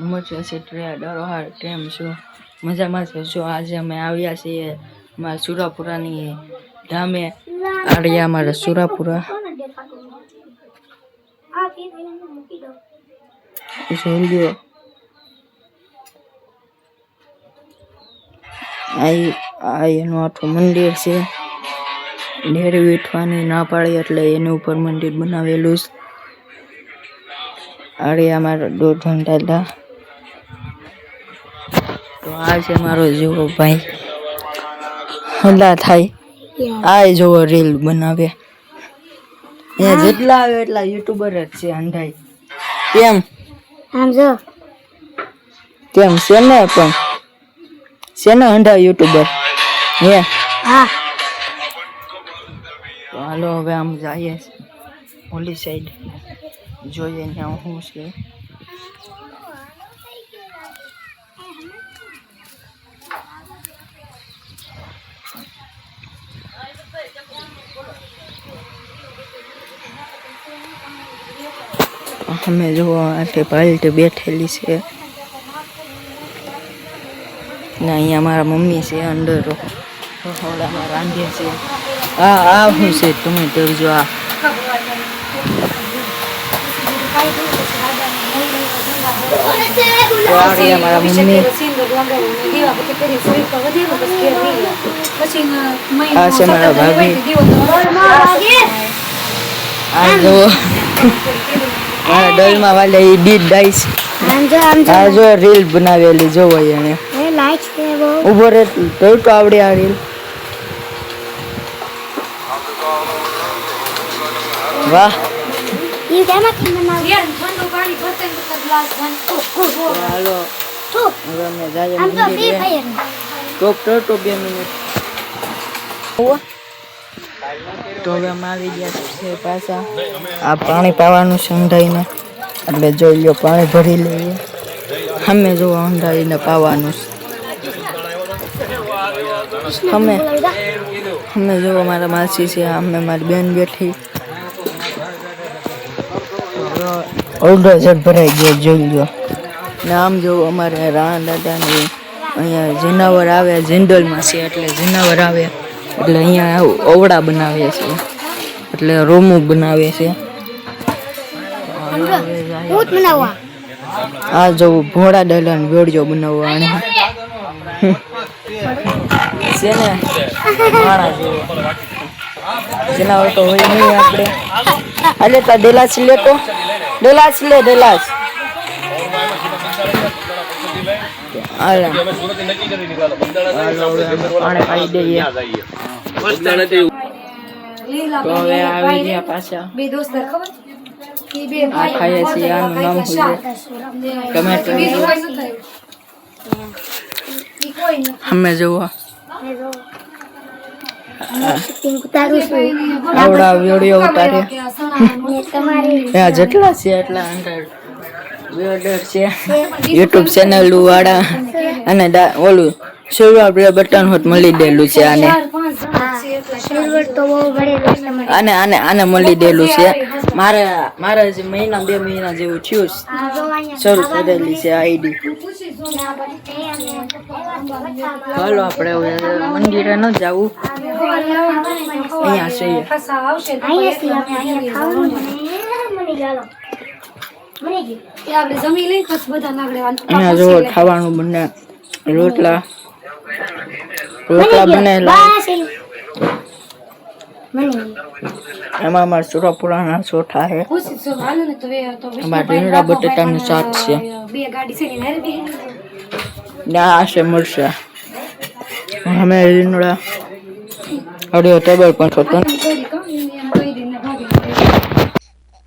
નમસ્તે ક્ષેત્રીય ડરોહાર કેમ છો? મજામાં છો? આજે અમે આવ્યા છીએ અમારા સુરાપુરાની ધામે. આડિયા અમારા સુરાપુરા જોઈ આ એનું આખું મંદિર છે. ઢેરી વીઠવાની ના પાડી એટલે એની ઉપર મંદિર બનાવેલું છે. આડિયા મારા દોઢ દાદા. તો આ છે મારો જેવો ભાઈ હલ્લા થાય આ જોવો રીલ બનાવે. અહીંયા જેટલા આવે એટલા યુટ્યુબર જ છે અંધાઈ. કેમ કેમ છે ને પણ છે ને અંધા યુટ્યુબર હે? હા. તો હાલો હવે આમ જઈએ ઓલી સાઈડ જોઈએ ત્યાં શું છે. અમે જો આટલી પાલટી બેઠેલી છે ને અહીંયા મારા મમ્મી છે અંદર રસોડામાં રાંધે છે. આ શું છે તમે કરજો. આ મારા મમ્મી આ છે મારા ભાભી. આ જો ડોલમાં વાલે ડીડ ડાઈસ આ જો રીલ બનાવેલી જોવો એને ઉભો રે તો આવડે આ રીલ. વાહ હાલો હવે અમે જઈએ મંદિરે. ટોપ 2 મિનિટ તો હવે અમે આવી ગયા છે પાછા. આ પાણી પાવાનું છે ઊંધાઈને એટલે જોઈ લો પાણી ભરી લઈએ. અમે જો ઊંધાઈને પાવાનું છે. અમે જો મારા માસી છે અમે મારી બેન બેઠી. ઓર્ડર જટ ભરાઈ ગયો જોઈ લો ને. આમ જો અમારે રાણ દાદાની અહીંયા જનાવર આવે જંગલમાં છે એટલે જનાવર આવે એટલે અહીંયા ઓવડા બનાવે છે એટલે રોમું બનાવે છે. આ જો ભોળા દાદાને વેડિયો બનાવવા આને છે ને માણા જેવો જનાવર તો હોય નહીં આપણે. અલે તા ડેલાસ લે તો ડેલાસ લે ડેલાસ. પાણી પાઈ દઈએ તો હવે આવી ગયા પાછા. આ ખાઈએ છીએ. આનું નામ શું છે? ટમેટો. અમે જોવો આવડા વિડીયો ઉતારે જેટલા છે એટલા છે યુટ્યુબ ચેનલ વાળા અને ઓલું સિલ્વર બટન હોત મળી દેલું છે આને આને મળી દેલું છે. મારે જે મહિના 2 મહિના જેવું થયું શરૂ કરેલી છે આઈડી. હાલો આપણે મંદિરે ન જવું અહીંયા જો ખાવાનું બને રોટલા બનેલા. એમાં અમારા સુરાપુરાના ચોથા છે. અમારા રીંગણા બટેટાનું શાક છે. આ છે મરચા. અમે રીંગણા હળિયો ટેબલ પણ